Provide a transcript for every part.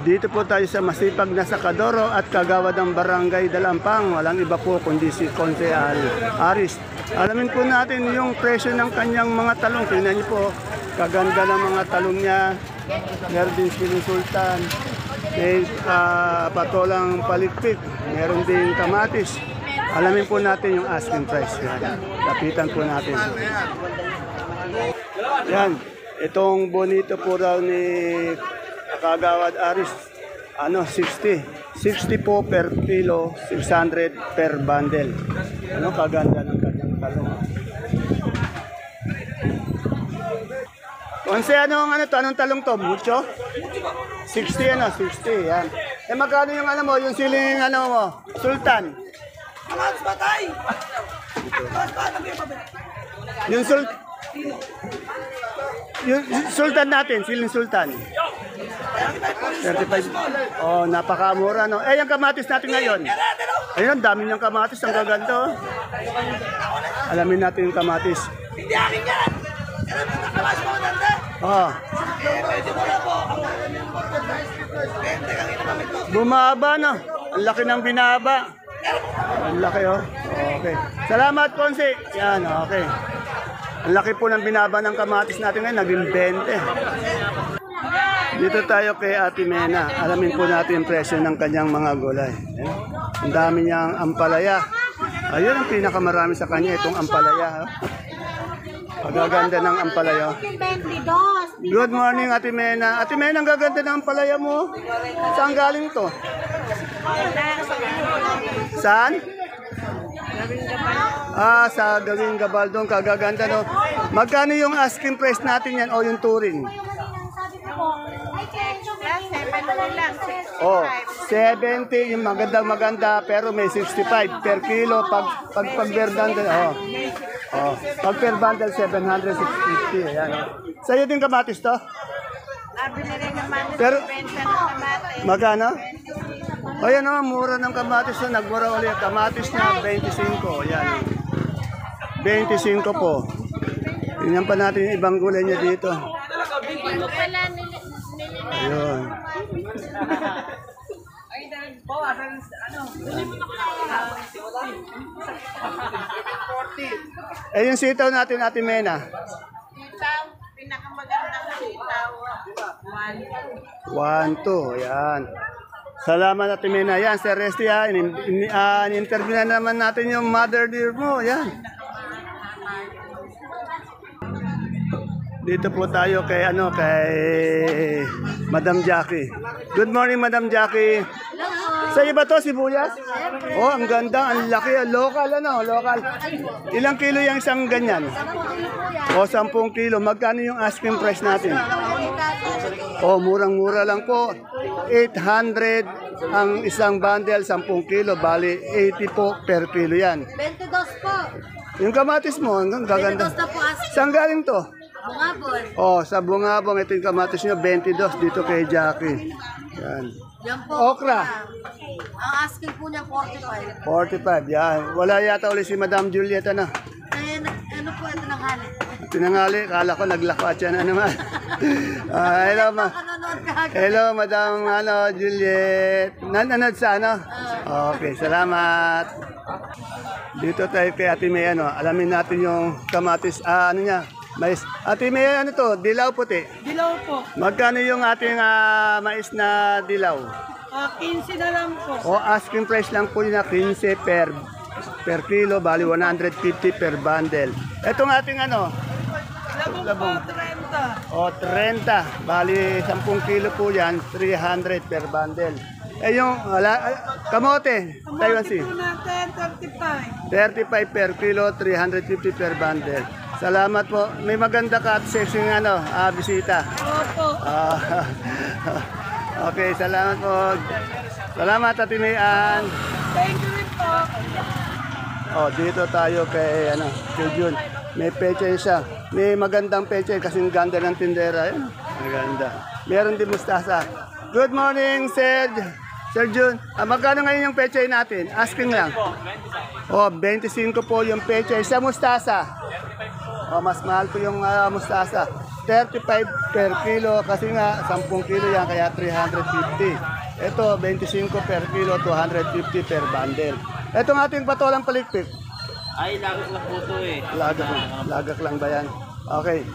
Dito po tayo sa masipag na Sakadoro at kagawad ng Barangay Dalampang. Walang iba po kundi si Konsehal Aris. Alamin po natin yung presyo ng kanyang mga talong. Tingnan niyo po, kaganda ng mga talong niya. Meron din siling sultan. May patolang palikpik. Meron din kamatis. Alamin po natin yung asking price. Yan. Lapitan po natin. Yan. Itong bonito po raw ni Kagawad Aris, 60. 60 po per kilo, 600 per bundle. Kaganda ng kanyang talong. Konse, anong talong to? Mucho? 60, 60, yan. Magkano yung yung siling, mo? Sultan? Alas batay! Yung sultan natin, siling sultan. 35. Oh, napakamura, no? Yung kamatis natin ngayon. Ayun, dami niyang kamatis, ang gaganda. Alamin natin yung kamatis. Hindi akin yan! Alam mo, nakalas mo nanda? Oh. Pwede mo na po. Bumaba, no? Ang laki ng binaba. Ang laki, oh. Okay. Salamat, Konse. Yan, okay. Ang laki po ng binaba ng kamatis natin ngayon, naging 20. Dito tayo kay Ate Mena. Alamin po natin yung presyo ng kanyang mga gulay. Ang dami niyang ampalaya. Ayun ang pinakamarami sa kanya, itong ampalaya. Pagaganda ng ampalaya. Good morning, Ate Mena. Ate Mena, ang gaganda ng ampalaya mo. Saan galing to? Saan? Sa Gawing Gabaldon, kagaganda, no? Magkano yung asking price natin yan o yung touring? Oh, 70 yung maganda pero may 65 per kilo pag per bundle. Pag per bundle 750 yan. Sa'yo din kamatis to? Pero magkano? O yan naman, mura ng kamatis na nagmura ulit. Kamatis na 25. Yan. 25 po. Tingnan pa natin yung ibang gulay niya dito. Ayun. Yung sitaw natin, Ate Mena. Sitaw, pinakamagandang sitaw. 1, 2, yan. Salamat, Ate Mena. Yan, Sir Resty, in-interview na naman natin yung mother dear mo. Yan. Dito po tayo kay Madam Jackie. Good morning, Madam Jackie. Sa iba to, sibuyas? Oh, ang ganda, ang laki. Local, local. Ilang kilo yung isang ganyan? 10 kilo. Magkano yung asking price natin? Oh, murang-mura lang po. 800 ang isang bundle, 10 kilo. Bali, 80 po per kilo yan. 22 po. Yung kamatis mo, ang gaganda. 22 na po asking. Saan galing to? Bungabon. Oh, sa Bungabon, ito yung kamatis nyo, 22 dito kay Jackie. Yan. Yan po. Okra. Ang asking po niya 45. 45, yan. Wala yata ulit si Madam Julieta na. Ano po ito ng hali? Tinangali, kala ko naglakot siya na naman. Hello, hello, Madam Juliet. Nanonood sa Okay, salamat. Dito tayo kay Ate May, alamin natin yung kamatis, niya. Mais. Ate May, to? Dilaw puti. Dilaw po. Magkano yung ating mais na dilaw? 15 na lang po. O asking price lang po yun na 15 per kilo, bali 150 per bundle. Etong ating Labong po, 30. O 30, bali 10 kilo po yan, 300 per bundle. Yung kamote, Taiwan Sea. Ito natin, 35. 35 per kilo, 350 per bundle. Salamat po. May maganda ka at sexy bisita. Opo. Okay, salamat po. Salamat, Ate Mayan. Thank you rin po. Dito tayo kay kay Jun. May peche siya. May magandang peche kasing ganda ng tindera. Ayun, maganda. Meron din mustasa. Good morning, Sir Jun. Magkano ngayon yung peche natin? Asking lang. 25 po yung peche. Sa mustasa. Mas mahal po yung mustasa. 35 per kilo kasi nga 10 kilo yan kaya 350. Ito 25 per kilo, 250 per bundle. Itong ating patolang palikpik. Ay, lagak lang po ito eh. Lagak lang ba yan? Okay.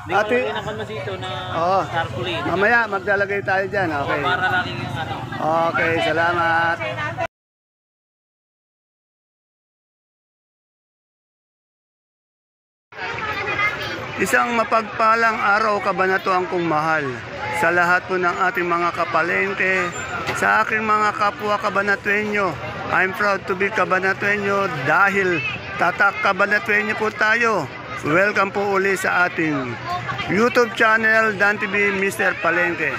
Hindi ko lagay ng kalma dito na Oo. tarpaulin. Mamaya maglalagay tayo dyan. Okay. Para lagi yung ano. Okay, salamat. Isang mapagpalang araw kabanatuan kong mahal sa lahat po ng ating mga kapalengke, sa aking mga kapwa kabanatuenyo. I'm proud to be kabanatuenyo dahil tatak kabanatuenyo po tayo. Welcome po uli sa ating YouTube channel, Dan TV Mr. Palengke.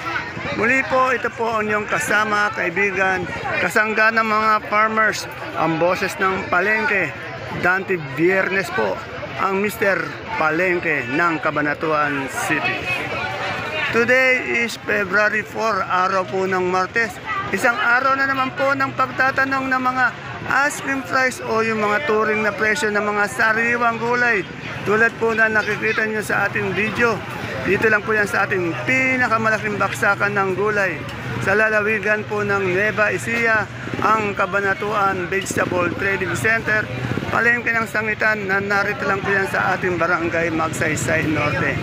Muli po, ito po ang inyong kasama, kaibigan, kasangga ng mga farmers, ang boses ng Palengke. Dan TV Biyernes po, ang Mr. Palengke ng Cabanatuan City. Today is February 4, araw po ng Martes. Isang araw na naman po ng pagtatanong ng mga asking price o yung mga turing na presyo ng mga sariwang gulay. Tulad po na nakikita nyo sa ating video. Dito lang po yan sa ating pinakamalaking baksakan ng gulay. Sa lalawigan po ng Nueva Ecija, ang Cabanatuan Vegetable Trading Center. Palengke ng sangitan na narito lang po yan sa ating barangay Magsaysay Norte.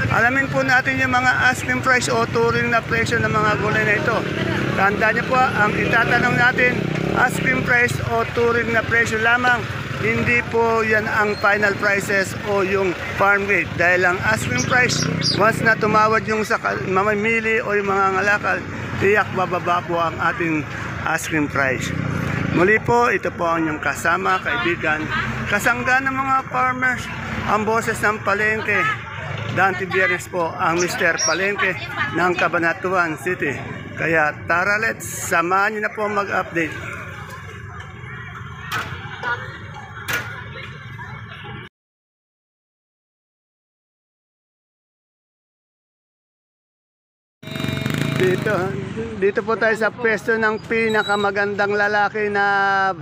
Alamin po natin yung mga asking price o turing na presyo ng mga gulay na ito. Tandaan niyo po, ang itatanong natin, asking price o turing na presyo lamang. Hindi po yan ang final prices o yung farm gate. Dahil ang asking price, once na tumawad yung sa mamimili o yung mga ngalakal, tiyak bababa po ang ating asking price. Muli po, ito po ang inyong kasama, kaibigan, kasangga ng mga farmers, ang boses ng Palengke. Dante Bieres po ang Mr. Palengke ng Cabanatuan City. Kaya tara, let's samahan niyo na po mag-update. Dito po tayo sa pwesto ng pinakamagandang lalaki na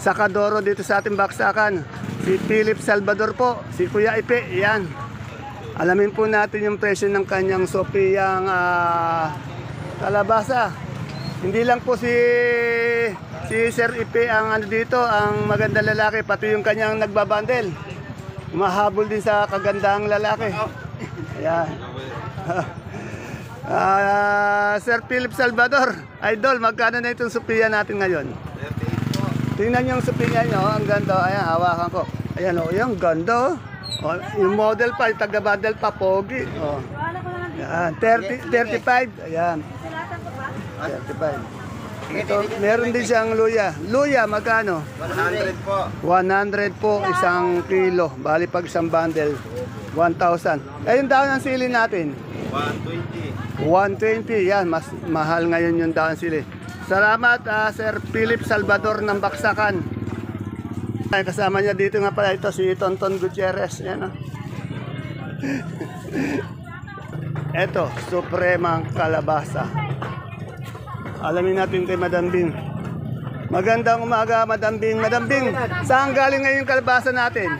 sakadoro dito sa ating baksakan. Si Philip Salvador po, si Kuya Ipe, yan. Alamin po natin yung presyo ng kanyang Sopiyang kalabasa. Hindi lang po si Sir Ipe ang ano dito, ang magandang lalaki, pati yung kanyang nagbabandel. Mahabol din sa kagandahang lalaki. Ayan. Sir Philip Salvador, idol, magkano na itong Sophia natin ngayon? 38 po. Tingnan yung Sophia nyo, ang ganda. Ayan, hawakan ko. Ayan o, yung ganda. Oh, yung model pa, yung taga-bundle pa, pogi. Oh. Ayan, 35. Ayan. 35. Ito, meron din siyang luya. Luya, magkano? 100 po. 100 po, isang kilo. Bali pag isang bundle, 1,000. Eh, yung daon ng sili natin? 120. 120, yan, mas mahal ngayon yung daon sili. Salamat, Sir Philip Salvador ng Baksakan. Ay, kasama niya dito nga pala ito, si Tonton Gutierrez. Yan, Ito, Supremang Kalabasa. Alamin natin kay Madam Bing. Magandang umaga, Madam Bing. Madam Bing, saan galing ngayon yung kalabasa natin?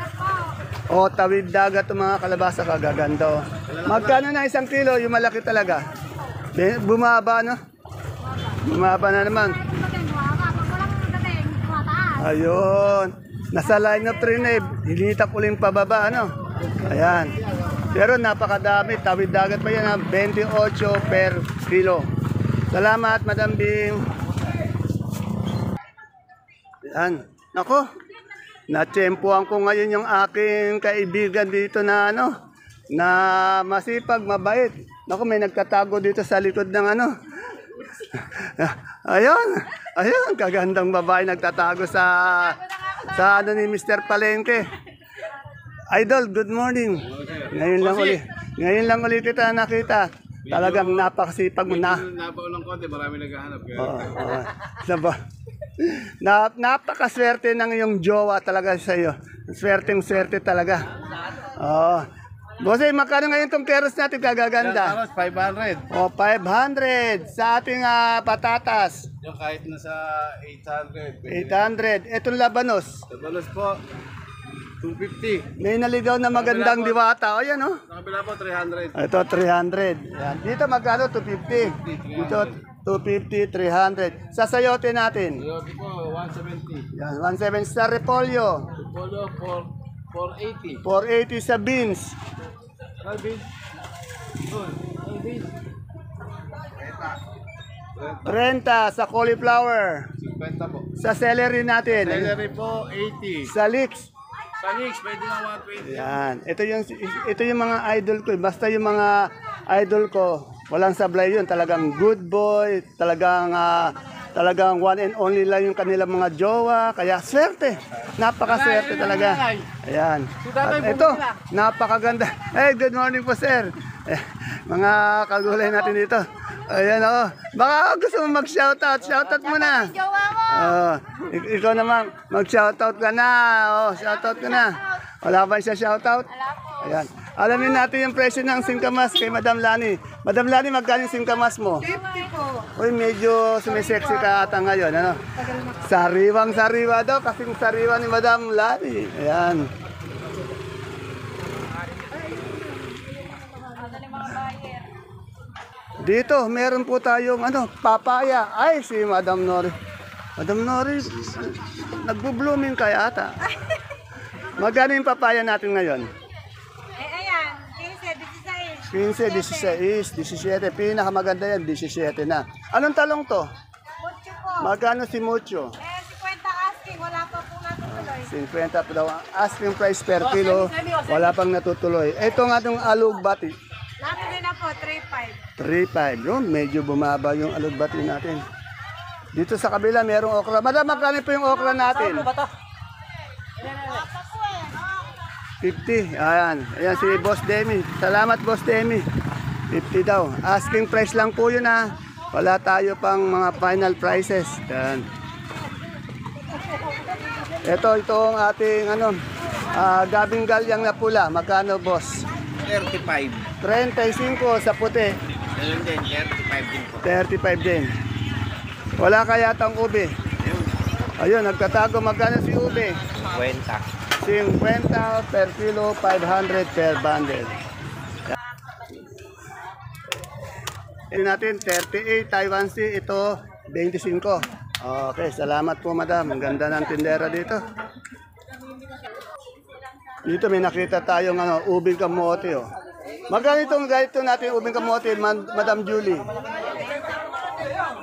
O, tawid dagat ang mga kalabasa, kagaganda. Magkano na isang kilo? Yung malaki talaga. Bumaba, no? Bumaba na naman. Ayun. Nasa line of trinib. Hinitap uling pababa, ano? Ayan. Pero napakadami. Tawid dagat pa yan, 28 per kilo. Salamat, Madam Bing. Yan. Nako. Natsempuan ko ngayon yung aking kaibigan dito na ano, na masipag, mabait. Naku, may nagtatago dito sa likod ng ano. Ayun, ayun, kagandang babae nagtatago sa ano ni Mr. Palengke. Idol, good morning. Ngayon lang ulit kita nakita. Talagang napakasipag mo na. Napaulang konti, marami naghahanap. Napakaswerte ng iyong jowa talaga sa iyo. Swerteng-swerte talaga. Oh. Bossy, magkano ngayon itong keros natin kagaganda? 500. O, 500 sa ating patatas. Yung kahit nasa 800. 800. Itong labanos. Tabalos po. 250. May naligaw na magandang diwata. O yan, oh. Sa kabila po, 300. Ito, 300. Yan. Dito magkano? 250. Dito, 250, 300. Sa sayote natin. Yogi po, 170. Yan, 170 sa repolyo. Polo, 480. 480 sa beans. Calvin. 30 sa cauliflower. 50 po. Sa celery natin. Celery po, 80. Sa leeks. Sa Nix, pwede na 120. Yan. Ito yung mga idol ko. Basta yung mga idol ko, walang sablay yun. Talagang good boy. Talagang one and only lang yung kanilang mga jowa. Kaya swerte. Napakaswerte talaga. Ayan. At ito, napakaganda. Hey, good morning po, sir. Mga kagulay natin dito. Ayan ako. Baka gusto mo mag-shoutout. Shoutout mo na. Ikaw naman, mag-shoutout ka na. Shoutout ka na. Wala ba siya shoutout? Ayan. Alamin natin yung presyo ng singkamas kay Madam Lani. Madam Lani, magkano yung singkamas mo? 50 po. Uy, medyo sumisexy ka ata ngayon. Ano? Sariwang sariwa daw, kasing sariwa ni Madam Lani. Ayan. Dito, meron po tayong papaya. Ay, si Madam Nori. Madam Nori, nagbo-blooming kaya ata. Magkano yung papaya natin ngayon? Ayan, 15, 16. 15, 16, 17. Pinakamaganda yan, 17 na. Anong talong to? Mucho po. Magkano si Mucho? 50 asking, wala pa po natutuloy. 50 pa daw ang asking price per kilo. Wala pang natutuloy. Ito nga itong alugbati. Natin na po, 3.5. 3.5. Yun, medyo bumaba yung alugbati natin. Dito sa kabila, merong okra. Madam, magkano po yung okra natin? 50. Ayan. Ayan si Boss Demi. Salamat, Boss Demi. 50 daw. Asking price lang po yun, ha. Wala tayo pang mga final prices. Ayan. Itong ating gabing galyang na pula. Magkano, boss? 35. 35 sa puti. Ayun din, 35 din po. 35 din. Wala kaya tang ube. Ayun, nagtatago. Magkano si ube? 50. 50 per kilo, 500 per bundle. Ito natin, 38 Taiwan Sea. Ito, 25. Okay, salamat po, madam. Ang ganda ng tindera dito. Dito may nakita tayong ubing kamote. Oh. Magkano itong ganito natin ubing kamote, Madam Julie?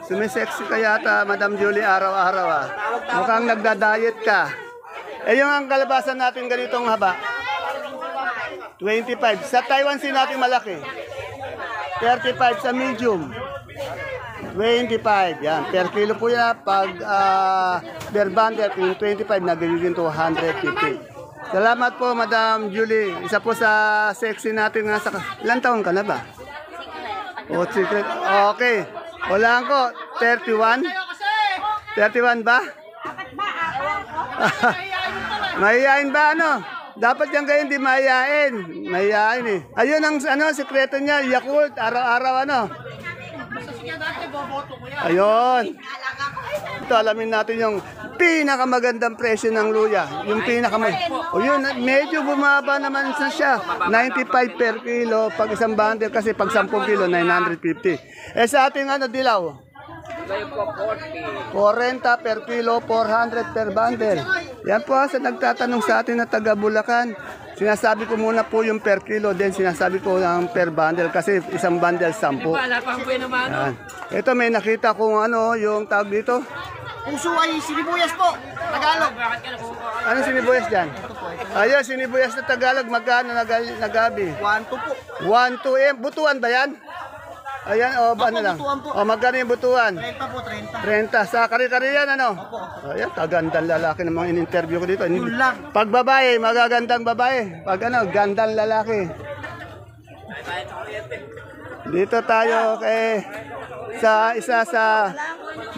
Sumisexy ka yata, Madam Julie, araw-araw. Mukhang nagda-diet ka. Yung ang kalabasan natin ganitong haba? 25. Sa Taiwan Sea natin malaki? 35 sa medium. 25. Yan. Per kilo po yan. Pag per bundle, yung 25, nagiging 250. Salamat po, Madam Julie. Isa po sa sexy natin nga sa... Ilan taon ka na ba? Oh, secret. Okay. Wala ko. 31? 31 ba? Mahihain ba Dapat yan kayo hindi mahihain. Mahihain eh. Ayun ang sekreto niya, Yakult, araw-araw Ayun. Ito, alamin natin yung pinakamagandang presyo ng luya. Yung O yun, medyo bumaba naman siya. 95 per kilo pag isang bundle kasi pag 10 kilo, 950. Sa ating dilaw? 40 per kilo, 400 per bundle. Yan po sa nagtatanong sa atin na taga Bulacan. Sinasabi ko muna po yung per kilo, then sinasabi ko ang per bundle kasi isang bundle 10. Yan. Ito may nakita kung yung tawag dito. Puso ay sinibuyas po. Tagalog. Ano sinibuyas dyan? Ayun, sinibuyas na Tagalog. Magkano nagabi? 1, 2 po. 1, 2, butuan ba yan? Ayan, ano lang? butuan po. Magkano yung butuan? 30 po, 30. 30. Sa kari-kari yan, Opo. Ayan, kagandang lalaki ng mga in-interview ko dito. Yun lang. Pag babae, magagandang babae. Pag gandang lalaki. Dito tayo sa isa sa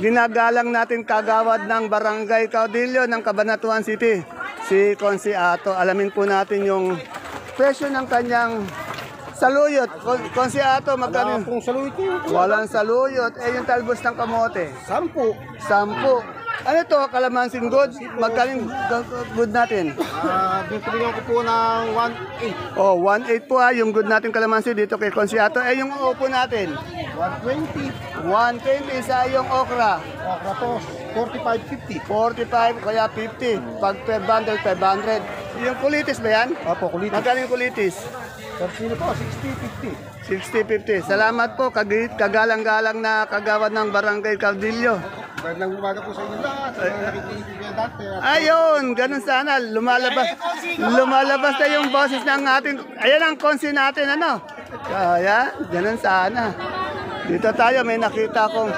ginagalang natin kagawad ng Barangay Caudillo ng Cabanatuan City, si Consi Ato. Alamin po natin yung presyo ng kanyang saluyot. Consi Ato, magkano? Kung saluyot yun. Walang saluyot. Yung talbos ng kamote? 10. 10. Ano to, kalamansing good? Magkaling good natin? Bibigyan ko po ng 1.8. Oh, 1.8 po yung good natin kalamansi dito kay Consiato. Eh, yung upo natin? 120. 120 sa yung okra. Okra po, 45.50. 45 kaya 50. Pag per bundle, 500. Yung kulitis ba yan? Opo, kulitis. Magkano yung kulitis? Per kilo po, 60.50. 60-50. Salamat po, kagalang-galang na kagawad ng Barangay Caudillo. Magandang umaga po sa inyo lahat. Sa mga nakikinig dati. Ayun, ganun sana. Lumalabas na yung boses ng ating, ayan ang konsi natin, ano? Kaya, ganun sana. Dito tayo, may nakita kong,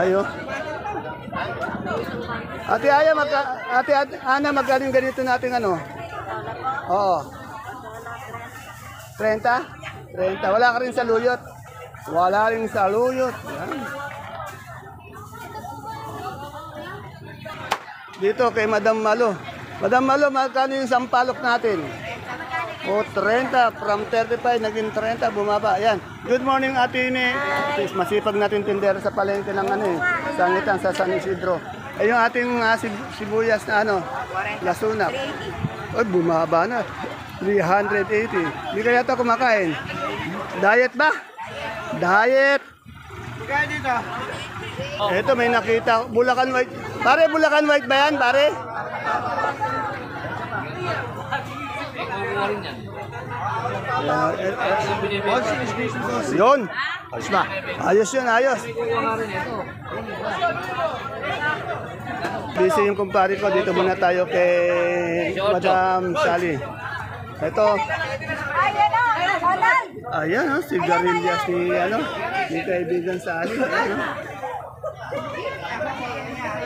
ayun. Ate Aya, Ate Ana, magaling ganito natin, ano? Oo. 30? 30. Wala ka rin sa luyot. Wala rin sa luyot. Yan. Dito kay Madam Malo. Madam Malo, magkano yung sampalok natin? O, 30. From 35, naging 30. Bumaba. Ayan. Good morning, Ate Ine. Masipag natin tindera sa palengke ng ano eh. Sangitan sa San Isidro. Ay, yung ating sibuyas na ano, lasunak. Ay, bumaba na. 380. Hindi kaya ito kumakain. Diet ba? Diet. Kaya dito. Ito may nakita. Bulacan White. Pare, Bulacan White ba yan, pare? Yun. Ayos ba? Ayos yun, ayos. Busy yung kumpare ko. Dito muna tayo kay Madam Sally. Ito. Ayan, oh, sigarilyas ni, ano, ni kaibigan Sally. Ayan, oh.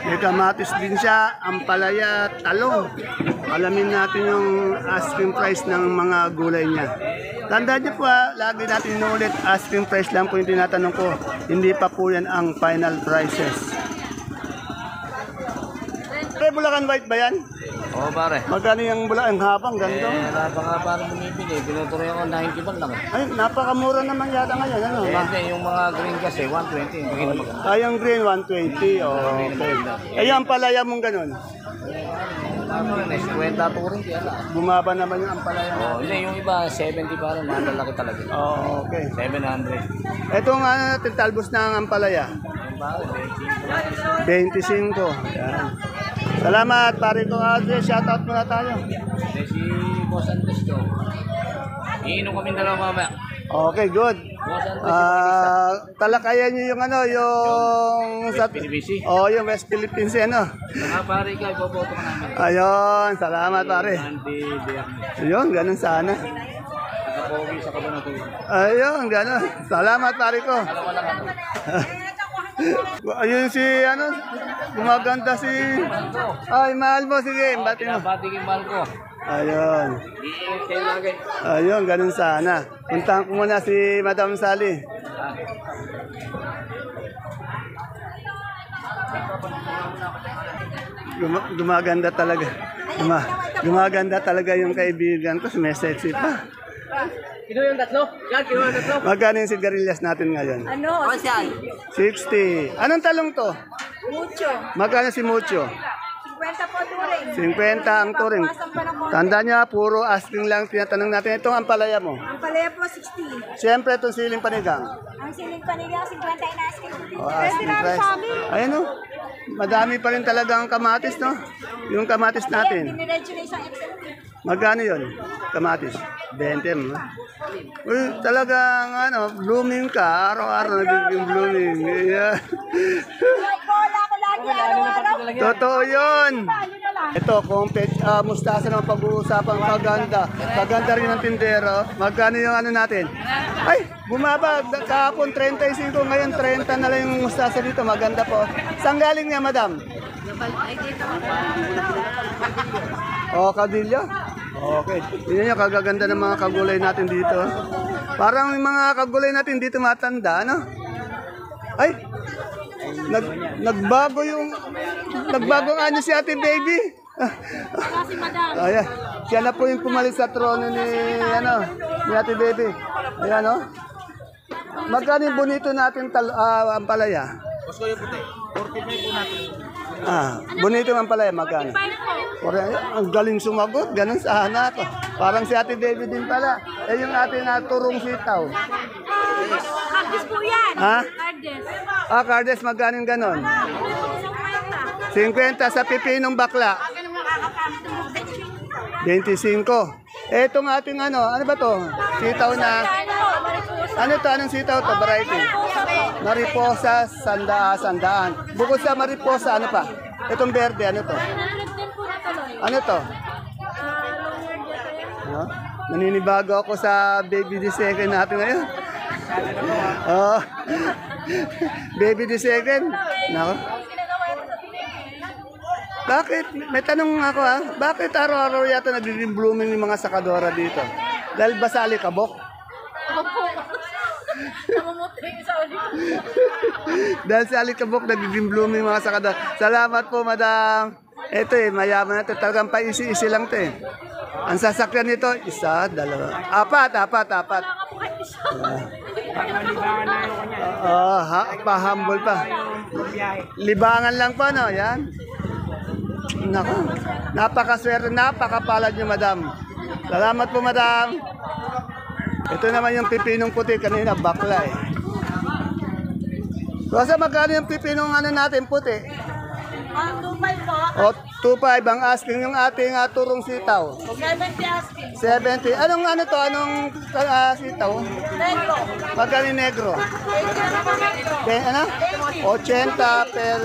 May kamatis din siya, ampalaya, talong. Alamin natin yung asking price ng mga gulay niya. Tandaan niyo po lagi natin inuulit, asking price lang po yung tinatanong ko. Hindi pa po yan ang final prices. Bulacan White ba yan? Oo, pare. Magkano yung Bulacan habang ganito? Napaka parang bumibili. Pinutuloy ako 90 man lang. Ay, napakamura naman yata ngayon. Ano? Hindi, yung mga green kasi 120. Hindi na magkano. Ay, yung green 120. Oh, okay. Ay, yung palaya mong ganun. Nice, 50 turing kaya lang. Bumaba naman yung ampalaya mo. Oh, hindi, yung iba 70 parang malalaki talaga. Oh, okay. 700. Itong ano, talbos ng ampalaya. Yung pare, 25. Yan. Salamat, pare ko Adre. Shoutout muna tayo. Hindi, si Boss Andres to. Iinom kami dalawa mamaya. Okay, good. Boss Andres, Talakayan niyo yung ano, yung West Philippines. Oh, yung West Philippines ano. mga pare ka, iboboto ka namin. Ayun, salamat pare. Andy Diakne. Ayun, ganun sana. Nakapogi sa Kabanatuan. Ayun, ganun. Salamat pare ko. Ayun si ano, gumaganda si ay mahal mo, sige, bati mo. Bati kay Malco. Ayun. Kayo lagi. Ayun, ganun sana. Puntahan ko muna si Madam Sally. Gumaganda talaga. Gumaganda talaga yung kaibigan ko. May sexy pa. Kino yung tatlo? Yan, kino yung tatlo? Magkano yung sigarilyas natin ngayon? Ano? 60. Anong talong to? Mucho. Magkano si Mucho? 50 po turing. 50 ang turing. Tanda niya, puro asking lang tinatanong natin. Itong ampalaya mo. Ang palaya po 60. Siyempre, itong siling panigang. Ang siling panigang 50 na asking po dito. O, asking price. Ayan o. Madami pa rin talaga ang kamatis, no? Yung kamatis natin. Diniretso na isang XL. Magkano yun? Kamatis? 20 mo. Uy, talagang ano, blooming ka. Araw-araw nagiging blooming. Yeah. Bola ko lagi araw-araw. Totoo yun. Ito, mustasa ng pag-uusapan, kaganda. Kaganda rin ng tindero. Magkano yung ano natin? Ay, bumaba. Kahapon 35, ngayon 30 na lang yung mustasa dito. Maganda po. Saan galing niya, madam? Oh, Caudillo? Okay. Yun yung kagaganda ng mga kagulay natin dito. Parang yung mga kagulay natin dito matanda, ano? Ay! Nagbago ang ano si Ate Baby. Ayan. Siya na po yung pumalit sa trono ni Ate Baby. Ayan, oh. Magkano yung bonito natin ampalaya? Boss ko yung puti. 45 po natin. Bonito man pala, magkano? Ang galing sumagot, ganun sana ako. Parang si Ate Baby din pala. Eh yung ating naturong sitaw. Cactus po yan. Ha? Cardes. Cardes, magkano yung ganon? 50 sa pipinong bakla. 25. Etong ating ano ba to? Sitaw na, ano to, anong sitaw to? Variety. Mariposa, sandaan. Bukod sa mariposa, ano pa? Itong berde, ano to? Ano to? No? Naninibago ako sa baby the second natin ngayon. Oh. Baby the second. Nako. Bakit? May tanong ako Bakit araw-araw yata nagiging blooming yung mga sakadora dito? Dahil ba sa alikabok? Dahil sa alikabok nagiging blooming mga sakadora. Salamat po, madam. Ito mayaman na ito. Talagang paisi-isi lang ito Ang sasakyan nito, 1, 2, 4. 4. Pahambol pa. Libangan lang pa, no? Yan. Naku, napakaswerte, napakapalad niyo, madam. Salamat po, madam. Ito naman yung pipinong puti. Kanina, bakla Rosa, magkano yung pipinong natin puti? 2.5 po. O, 2.5 ang asking yung ating turong sitaw. 70 asking. 70. Anong sitaw? Negro. Magkano yung negro? 80 per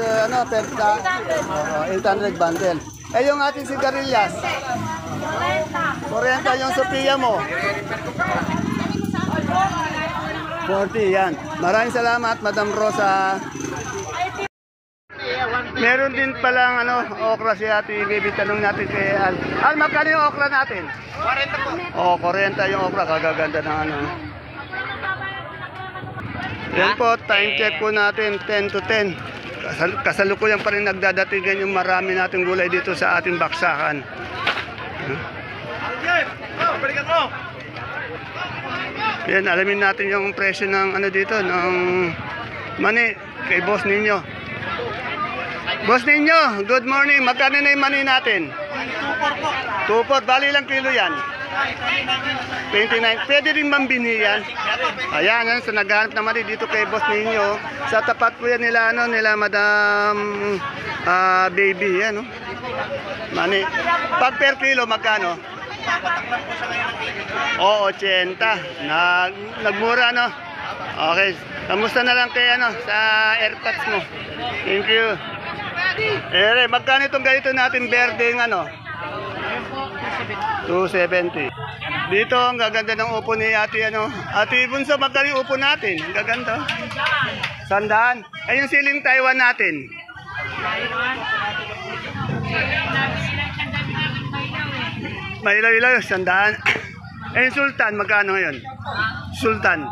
800 bundle. Eh yung ating sigarilyas? 40 yung Sophia mo. 40 yan. Maraming salamat, Madam Rosa. Meron din palang okra si Ate Baby. Tanong natin kay Al. Al, magkano yung okra natin? 40 po. 40 yung okra. Kagaganda ng Yan po, time check po natin, 10 to 10. Kasalukuyan pa rin nagdadatigan yung marami nating gulay dito sa ating baksakan. Yan, alamin natin yung presyo ng dito, ng mani kay Boss Ninyo. Boss Ninyo, good morning. Magkano na yung mani natin? 2.4. Bali lang kilo yan? 29. Pwede rin mambini yan. Ayan, so naghanap na mani dito kay Boss Ninyo. Sa tapat po yan nila, nila Madam Baby. Yan, mani. Pag per kilo, magkano? O, 80. Nagmura, Okay. Kamusta na lang kay sa airpods mo? Thank you. Magkano itong ganito natin berdeng 270. Dito ang gaganda ng upo ni Ate Ate Bunso, magkano yung upo natin? Ang gaganda. 100. Yung siling Taiwan natin. May ilaw-ilaw, 100. Yung Sultan, magkano ngayon? Sultan.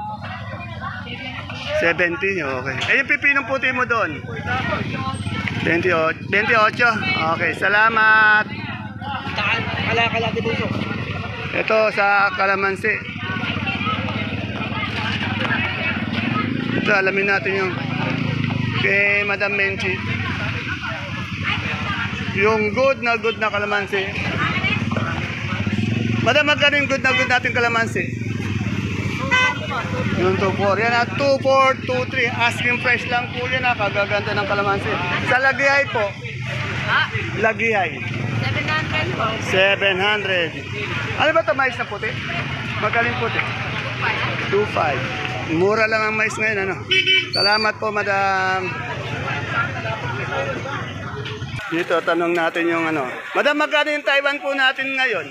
70, okay. Yung pipinong puti mo doon? 28. Okay, salamat. Ito sa kalamansi. Ito, alamin natin yung kay Madam Menchi. Yung good na kalamansi. Madam, magkano yung good natin kalamansi? Yung 2.4. Yan 2.4, 2.3. Asking price lang po yan Kagaganda ng kalamansi. Sa Lagihay po. Lagihay. 700 po. 700. Ano ba ito, mais na puti? Magaling puti? 2.5. Mura lang ang mais ngayon, Salamat po, madam. Dito, tanong natin yung Madam, magkano yung Taiwan po natin ngayon?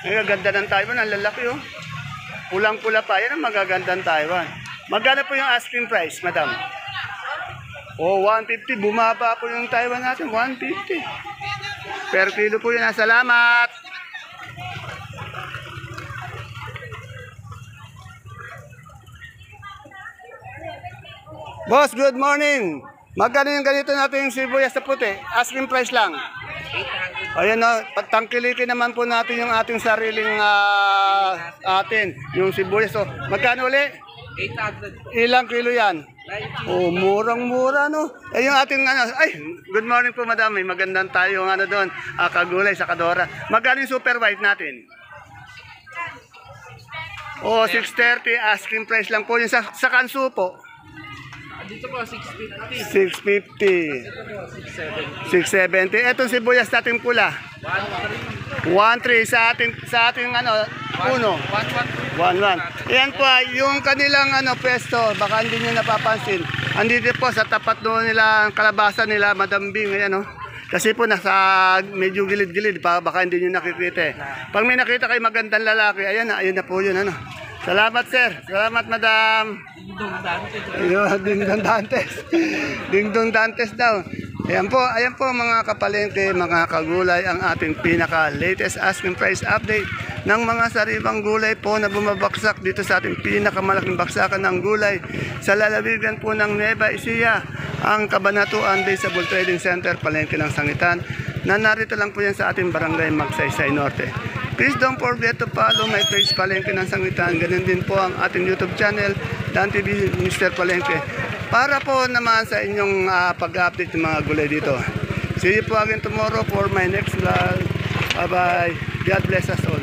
Ang ganda ng Taiwan, ang lalaki, Pulang-pula pa, yan ang magagandang Taiwan. Magkano po yung asking price, madam? 150. Bumaba po yung Taiwan natin, 150. Per kilo po yun. Salamat! Boss, good morning! Magkano yung ganito natin yung sibuyas na puti? Asking price lang. Ayan pagtangkilikin naman po natin yung ating sariling yung sibuyas. So, magkano uli? 800 po. Ilang kilo yan? 90. Oh, murang-mura, no? Eh, yung ating, good morning po, madam. May magandang tayong, doon, kagulay sa Kadora. Magkano yung super white natin? Oh, 630, asking price lang po. Yung sa kanso po, Dito po, 650. 650. 670. 670. Etong sibuyas natin pula. 1-3. 1.3 sa ating uno. 1.1. Yan po yung kanilang pwesto, baka hindi niyo napapansin. Andito po sa tapat doon nila kalabasa nila, Madam Bing, ayan oh. Kasi po nasa medyo gilid-gilid pa, baka hindi niyo nakikita eh. Pag may nakita kayo magandang lalaki, ayan na po yun Salamat sir, salamat madam. Dingdong Dantes. Dingdong Dantes daw. Ayan po mga kapalengke, mga kagulay, ang ating pinaka-latest asking price update ng mga sariwang gulay po na bumabaksak dito sa ating pinakamalaking baksakan ng gulay sa lalawigan po ng Nueva Ecija, ang Cabanatuan Baseball Trading Center, Palengke ng Sangitan, na narito lang po yan sa ating barangay Magsaysay Norte. Please don't forget to follow my page Palengke ng Sangitan. Ganun din po ang ating YouTube channel, Dan TV Mr. Palengke. Para po naman sa inyong pag-update ng mga gulay dito. See you po again tomorrow for my next vlog. Bye-bye. God bless us all.